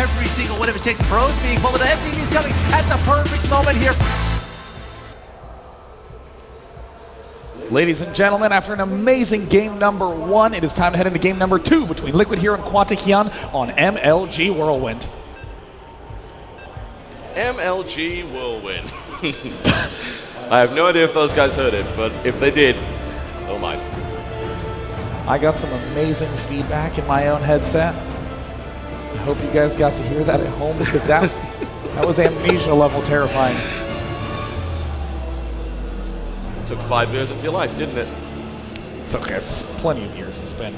every single one of his takes. Pros being pulled, but the SCV's coming at the perfect moment here. Ladies and gentlemen, after an amazing game number 1, it is time to head into game number 2 between Liquid Hero and Quantic Hyun on MLG Whirlwind. MLG Whirlwind. I have no idea if those guys heard it, but if they did, oh my. I got some amazing feedback in my own headset. I hope you guys got to hear that at home, because that was amnesia level terrifying. Took 5 years of your life, didn't it? It's okay, it's plenty of years to spend.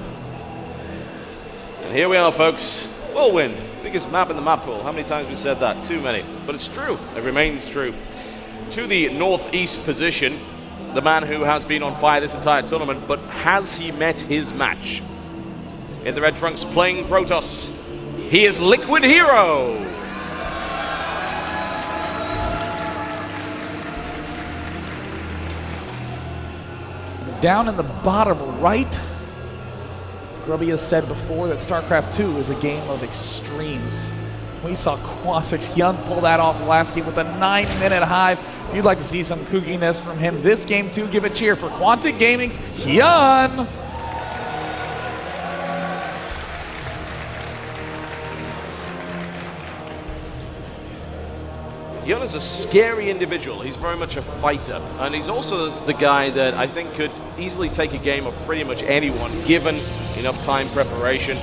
And here we are, folks. Whirlwind, biggest map in the map pool. How many times have we said that? Too many. But it's true. It remains true. To the northeast position, the man who has been on fire this entire tournament, but has he met his match? In the red trunks playing Protoss, he is Liquid Hero. Down in the bottom right, Grubby has said before that StarCraft 2 is a game of extremes. We saw Quantic Hyun pull that off last game with a 9-minute hive. If you'd like to see some kookiness from him this game too, give a cheer for Quantic Gaming's Hyun. Hyun is a scary individual. He's very much a fighter, and he's also the guy that I think could easily take a game of pretty much anyone, given enough time preparation.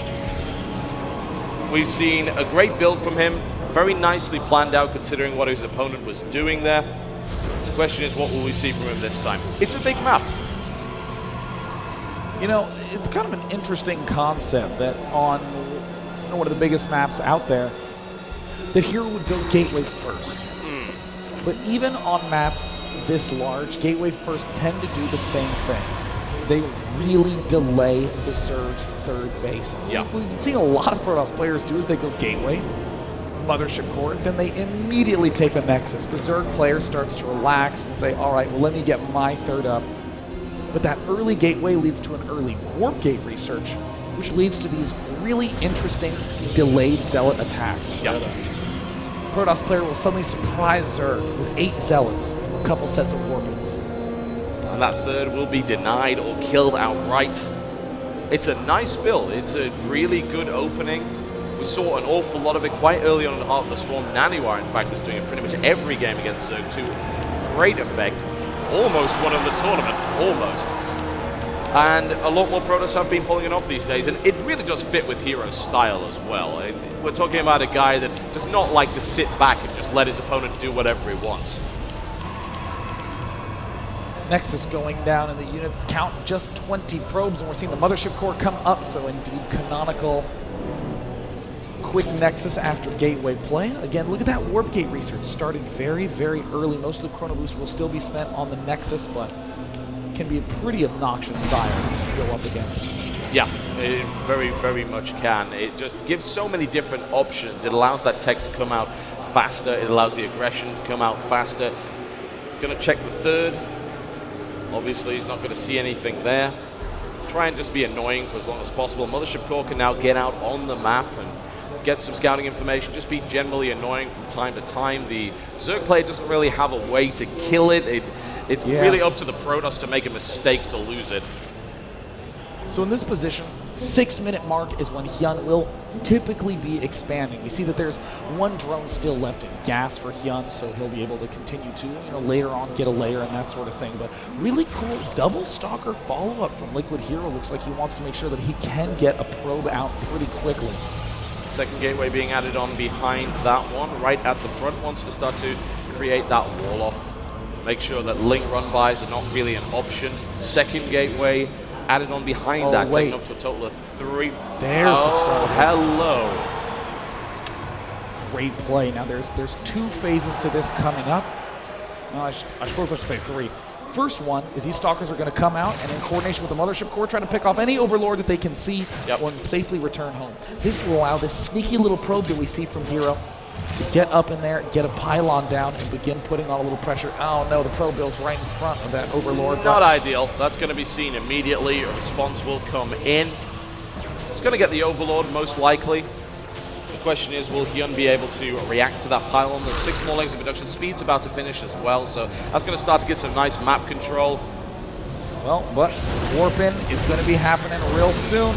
We've seen a great build from him, very nicely planned out considering what his opponent was doing there. The question is, what will we see from him this time? It's a big map. You know, it's kind of an interesting concept that on one of the biggest maps out there, that Hero would go Gateway first. But even on maps this large, Gateway first tend to do the same thing. They really delay the Zerg's third base. Yeah. We've been seeing a lot of Protoss players do is they go Gateway, Mothership Core, then they immediately take a Nexus. The Zerg player starts to relax and say, all right, well, let me get my third up. But that early Gateway leads to an early Warp Gate research, which leads to these really interesting delayed Zealot attacks. Yeah. Protoss player will suddenly surprise Zerg with 8 Zealots from a couple sets of Warpins. And that third will be denied or killed outright. It's a nice build. It's a really good opening. We saw an awful lot of it quite early on in the Heart of the Swarm. Naniwar, in fact, was doing it pretty much every game against Zerg to great effect. Almost won the tournament. Almost. And a lot more Protoss have been pulling it off these days, and it really does fit with Hero's style as well. We're talking about a guy that does not like to sit back and just let his opponent do whatever he wants. Nexus going down in the unit count, just 20 probes, and we're seeing the Mothership Core come up, so indeed canonical quick Nexus after Gateway play. Again, look at that Warp Gate research, started very, very early. Most of the Chrono Boost will still be spent on the Nexus, but can be a pretty obnoxious style to go up against. Yeah, it very, very much can. It just gives so many different options. It allows that tech to come out faster. It allows the aggression to come out faster. He's going to check the third. Obviously, he's not going to see anything there. Try and just be annoying for as long as possible. Mothership Core can now get out on the map and get some scouting information. Just be generally annoying from time to time. The Zerg player doesn't really have a way to kill it. It's really up to the Protoss to make a mistake to lose it. So in this position, 6-minute mark is when Hyun will typically be expanding. We see that there's 1 drone still left in gas for Hyun, so he'll be able to continue to, later on get a layer and that sort of thing. But really cool double stalker follow-up from Liquid Hero. Looks like he wants to make sure that he can get a probe out pretty quickly. Second gateway being added on behind that one, right at the front, wants to start to create that wall off. Make sure that link run-bys are not really an option. Second gateway added on behind that, taking up to a total of 3. There's the start. Hello. Great play. Now there's 2 phases to this coming up. I suppose I should say 3. First one is these stalkers are going to come out and in coordination with the Mothership Core try to pick off any Overlord that they can see and safely return home. This will allow this sneaky little probe that we see from Hero to get up in there, get a pylon down, and begin putting on a little pressure. Oh no, the probe bill's right in front of that Overlord. Not ideal. That's going to be seen immediately. A response will come in. It's going to get the Overlord most likely. The question is, will Hyun be able to react to that pylon? There's 6 more lanes of production. Speed's about to finish as well, so that's going to start to get some nice map control. Well, but warping is going to be happening real soon.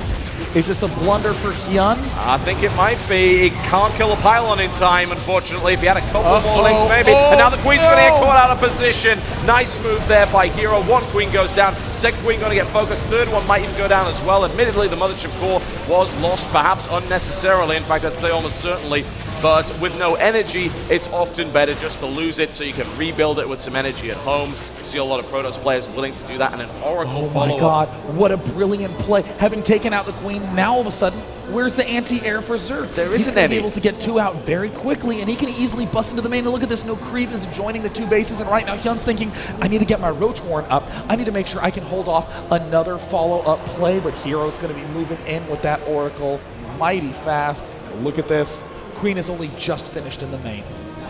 Is this a blunder for Hyun? I think it might be. He can't kill a pylon in time, unfortunately. If he had a couple more links, maybe. And now the Queen's going to get caught out of position. Nice move there by Hero. 1 Queen goes down. 2nd Queen going to get focused. 3rd one might even go down as well. Admittedly, the Mothership core was lost, perhaps unnecessarily. In fact, I'd say almost certainly. But with no energy, it's often better just to lose it so you can rebuild it with some energy at home. You see a lot of Protoss players willing to do that, and an Oracle follow-up. Oh my god, what a brilliant play. Having taken out the Queen, now all of a sudden, where's the anti-air for Zerg? There He's isn't going to any. be able to get 2 out very quickly, and he can easily bust into the main. And look at this, no creep is joining the 2 bases, and right now Hyun's thinking, I need to get my Roach Warren up. I need to make sure I can hold off another follow-up play, but Hero's going to be moving in with that Oracle mighty fast. Look at this. Queen is only just finished in the main.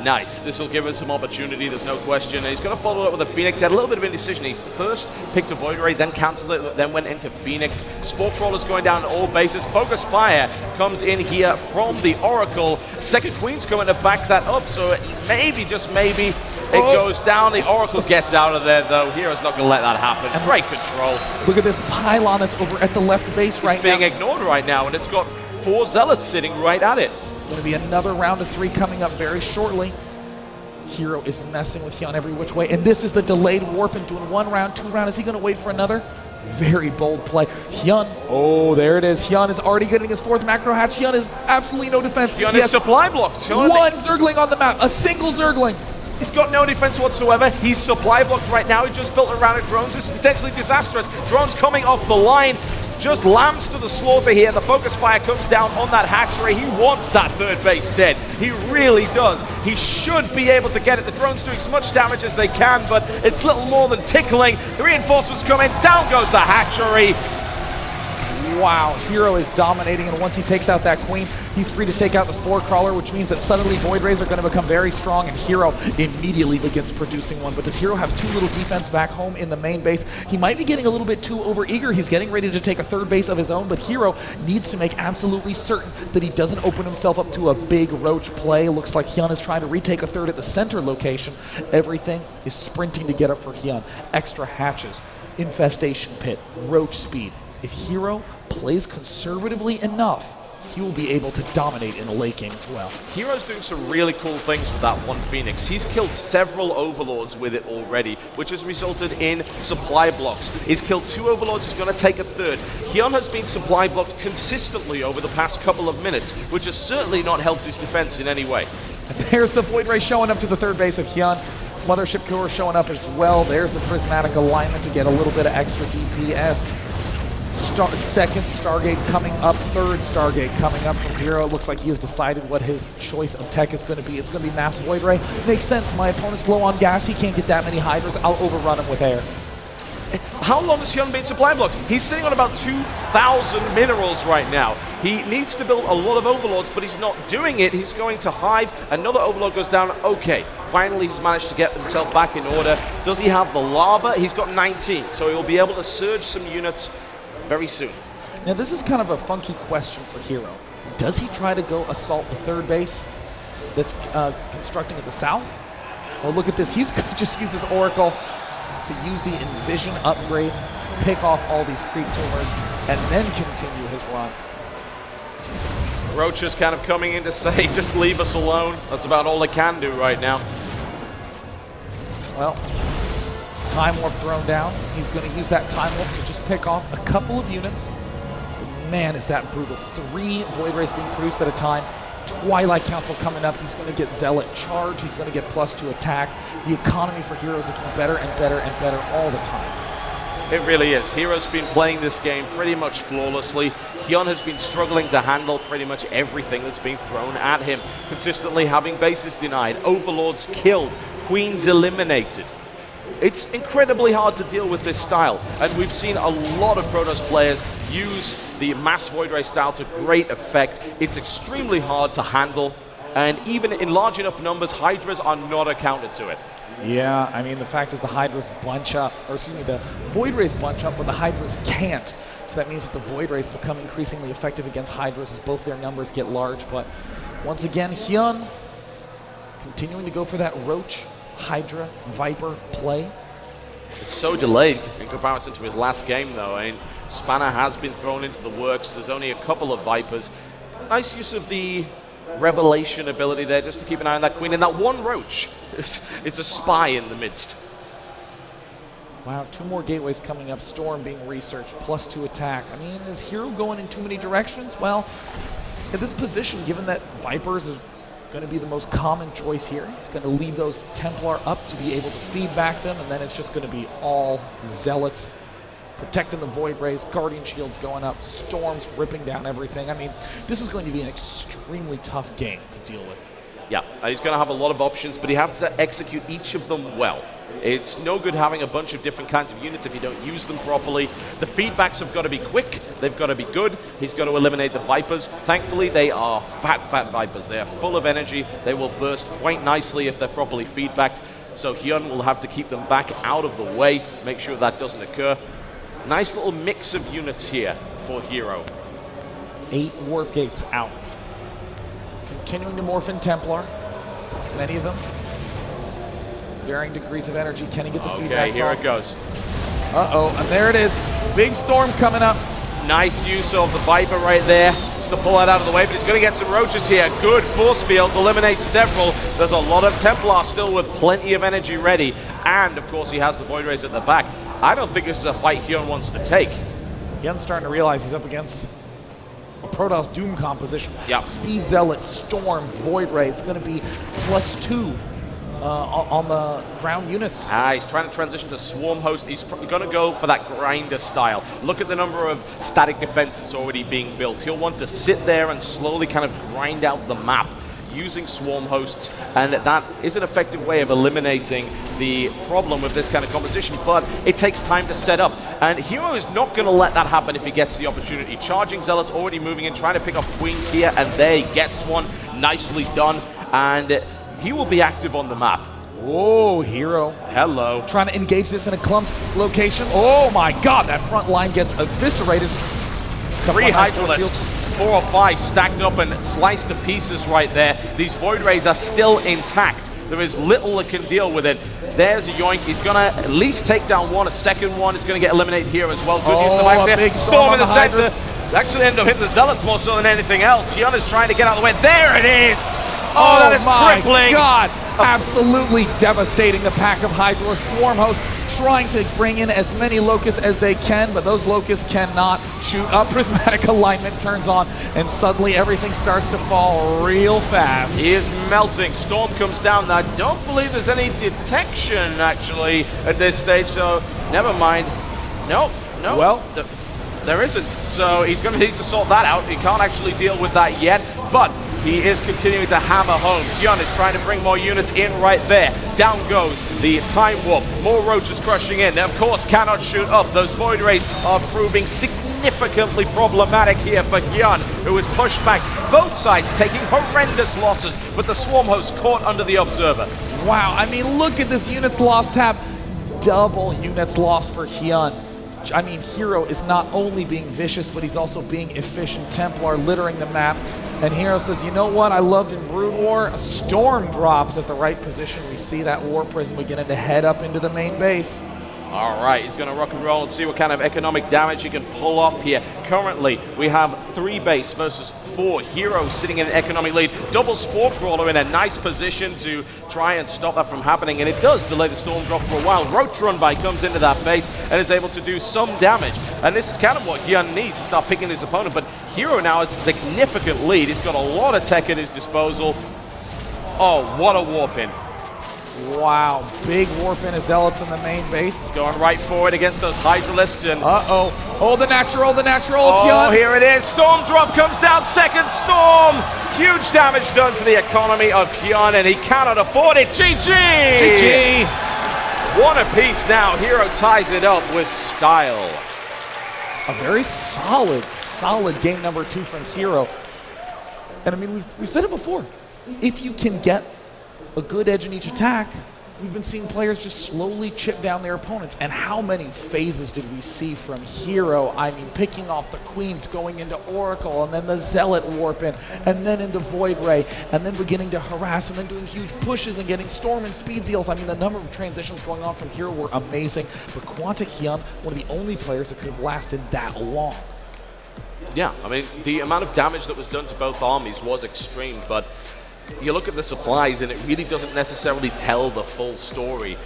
Nice. This will give us some opportunity, there's no question. He's going to follow it up with a Phoenix. He had a little bit of indecision. He first picked a Void Ray, then cancelled it, then went into Phoenix. Spore Crawler's going down at all bases. Focus Fire comes in here from the Oracle. 2nd Queen's going to back that up, so maybe, just maybe, it goes down. The Oracle gets out of there, though. Hero's not going to let that happen. And great control. Look at this pylon that's over at the left base right now. It's being ignored right now, and it's got 4 Zealots sitting right at it. Going to be another round of 3 coming up very shortly. Hero is messing with Hyun every which way, and this is the delayed warp and doing 1 round, 2 round. Is he going to wait for another? Very bold play. Hyun, oh, there it is. Hyun is already getting his 4th macro hatch. Hyun is absolutely no defense. Hyun is supply blocked. 1 Zergling on the map, a single Zergling. He's got no defense whatsoever. He's supply blocked right now. He just built a round of drones. This is potentially disastrous. Drones coming off the line. Just lambs to the slaughter here. The focus fire comes down on that hatchery. He wants that 3rd base dead. He really does. He should be able to get it. The drone's doing as much damage as they can, but it's little more than tickling. The reinforcements come in. Down goes the hatchery. Wow, Hero is dominating, and once he takes out that Queen, he's free to take out the Spore Crawler, which means that suddenly Void Rays are going to become very strong, and Hero immediately begins producing one. But does Hero have too little defense back home in the main base? He might be getting a little bit too overeager. He's getting ready to take a 3rd base of his own, but Hero needs to make absolutely certain that he doesn't open himself up to a big Roach play. Looks like Hyun is trying to retake a 3rd at the center location. Everything is sprinting to get up for Hyun. Extra hatches, infestation pit, Roach speed. If Hero plays conservatively enough, he will be able to dominate in a late game as well. Hero's doing some really cool things with that 1 Phoenix. He's killed several Overlords with it already, which has resulted in supply blocks. He's killed 2 Overlords, he's going to take a 3rd. Hyun has been supply blocked consistently over the past couple of minutes, which has certainly not helped his defense in any way. And there's the Void Ray showing up to the 3rd base of Hyun. Mothership core showing up as well. There's the Prismatic alignment to get a little bit of extra DPS. 2nd Stargate coming up, 3rd Stargate coming up from Hero. It looks like he has decided what his choice of tech is going to be. It's going to be Mass Void Ray. Makes sense. My opponent's low on gas. He can't get that many Hydras. I'll overrun him with air. How long has Hyun been supply blocked? He's sitting on about 2,000 minerals right now. He needs to build a lot of Overlords, but he's not doing it. He's going to Hive. Another Overlord goes down. Okay, finally he's managed to get himself back in order. Does he have the lava? He's got 19, so he'll be able to surge some units very soon. Now this is kind of a funky question for Hero. Does he try to go assault the 3rd base that's constructing at the south? Oh, look at this. He's going to just use his Oracle to use the Envision upgrade, pick off all these creep tumors, and then continue his run. Roach is kind of coming in to say, just leave us alone. That's about all they can do right now. Well, Time Warp thrown down. He's going to use that Time Warp to just pick off a couple of units. But man, is that brutal. 3 Void Rays being produced at a time. Twilight Council coming up. He's going to get Zealot Charge. He's going to get +2 attack. The economy for Heroes looking better and better and better all the time. It really is. Hero's been playing this game pretty much flawlessly. Hyun has been struggling to handle pretty much everything that's been thrown at him. Consistently having bases denied, Overlords killed, Queens eliminated. It's incredibly hard to deal with this style, and we've seen a lot of Protoss players use the Mass Void Ray style to great effect. It's extremely hard to handle, and even in large enough numbers, Hydras are not a counter to it. Yeah, I mean, the fact is the Hydras bunch up, or excuse me, the Void Rays bunch up, but the Hydras can't. So that means that the Void Rays become increasingly effective against Hydras as both their numbers get large, but Once again, Hyun continuing to go for that Roach, Hydra, Viper play. It's so delayed in comparison to his last game, though. I mean, Spanner has been thrown into the works. There's only a couple of Vipers. Nice use of the Revelation ability there, just to keep an eye on that Queen. And that one Roach, it's a spy in the midst. Wow, 2 more gateways coming up. Storm being researched, +2 attack. I mean, is Hero going in too many directions? Well, at this position, given that Vipers is going to be the most common choice here, he's going to leave those Templar up to be able to feed back them, and then it's just going to be all Zealots protecting the Void Rays, Guardian Shields going up, Storms ripping down everything. I mean, this is going to be an extremely tough game to deal with. Yeah, he's going to have a lot of options, but he has to execute each of them well. It's no good having a bunch of different kinds of units if you don't use them properly. The feedbacks have got to be quick. They've got to be good. He's got to eliminate the Vipers. Thankfully, they are fat Vipers. They are full of energy. They will burst quite nicely if they're properly feedbacked. So Hyun will have to keep them back out of the way, make sure that doesn't occur. Nice little mix of units here for Hero. 8 warp gates out. Continuing to morph in Templar. Many of them. Varying degrees of energy. Can he get the feedback? Okay, here it goes. Uh-oh, and there it is. Big storm coming up. Nice use of the Viper right there. Just to pull that out of the way, but he's going to get some Roaches here. Good force fields, eliminate several. There's a lot of Templar still with plenty of energy ready. And, of course, he has the Void Rays at the back. I don't think this is a fight Hyun wants to take. Hyun's starting to realize he's up against a Protoss Doom composition. Yep. Speed Zealot, Storm, Void Ray. It's going to be +2 on the ground units. He's trying to transition to Swarm Host. He's going to go for that grinder style. Look at the number of static defense that's already being built. He'll want to sit there and slowly kind of grind out the map using Swarm Hosts, and that is an effective way of eliminating the problem with this kind of composition, but it takes time to set up, and Hero is not going to let that happen if he gets the opportunity. Charging Zealots already moving in, trying to pick off Queens here, and there he gets one. Nicely done, and he will be active on the map. Whoa, Hero. Hello. Trying to engage this in a clump location. Oh my god, that front line gets eviscerated. 3 Hydralisks, 4 or 5 stacked up and sliced to pieces right there. These Void Rays are still intact. There is little that can deal with it. There's a yoink. He's going to at least take down one. A second one is going to get eliminated here as well. Good use of the max here. Big Storm in the center. Hydras. Actually end up hitting the Zealots more so than anything else. Hyun is trying to get out of the way. There it is! Oh, that is crippling. God, absolutely devastating the pack of Hydralis. Swarm Host trying to bring in as many Locusts as they can, but those Locusts cannot shoot up. Prismatic alignment turns on, and suddenly everything starts to fall real fast. He is melting. Storm comes down. I don't believe there's any detection, actually, at this stage, so never mind. No. Well, there isn't, so he's going to need to sort that out. He can't actually deal with that yet, but he is continuing to hammer home. Hyun is trying to bring more units in right there. Down goes the Time Warp. More Roaches crushing in. They, of course, cannot shoot up. Those Void Rays are proving significantly problematic here for Hyun, who is pushed back. Both sides taking horrendous losses, but the Swarm Host caught under the Observer. Wow, I mean, look at this units lost tab. Double units lost for Hyun. I mean, Hero is not only being vicious, but he's also being efficient. Templar littering the map. And Hero says, you know what I loved in Brood War? A Storm drops at the right position. We see that War Prism beginning to head up into the main base. All right, he's going to rock and roll and see what kind of economic damage he can pull off here. Currently, we have 3 base versus 4 Heroes sitting in an economic lead. Double Spore Crawler in a nice position to try and stop that from happening, and it does delay the Storm drop for a while. Roach Run By comes into that base and is able to do some damage, and this is kind of what Hyun needs to start picking his opponent, but Hero now has a significant lead. He's got a lot of tech at his disposal. Oh, what a warp in. Wow, big warp in as Zealots in the main base. Going right forward against those Hydralisks and... Uh-oh. Oh, the natural. Oh, Hyun. Here it is. Storm drop comes down. Second Storm. Huge damage done to the economy of Hyun, and he cannot afford it. GG! GG! One apiece now. Hero ties it up with style. A very solid game number 2 from Hero. And I mean, we've said it before. If you can get a good edge in each attack, we've been seeing players just slowly chip down their opponents. And how many phases did we see from Hero? I mean, picking off the Queens, going into Oracle, and then the Zealot warp in, and then into Void Ray, and then beginning to harass, and then doing huge pushes and getting Storm and Speed Seals. I mean, the number of transitions going on from Hero were amazing. But Quantic Hyun, one of the only players that could have lasted that long. Yeah, I mean, the amount of damage that was done to both armies was extreme, but you look at the supplies and it really doesn't necessarily tell the full story.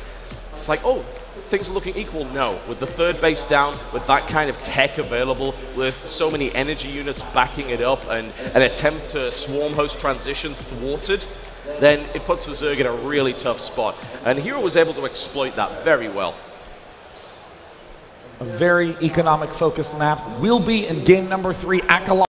It's like, oh, things are looking equal. No, with the third base down, with that kind of tech available, with so many energy units backing it up, and an attempt to swarm host transition thwarted, then it puts the Zerg in a really tough spot. And Hero was able to exploit that very well. A very economic focused map will be in game number 3, Akalon.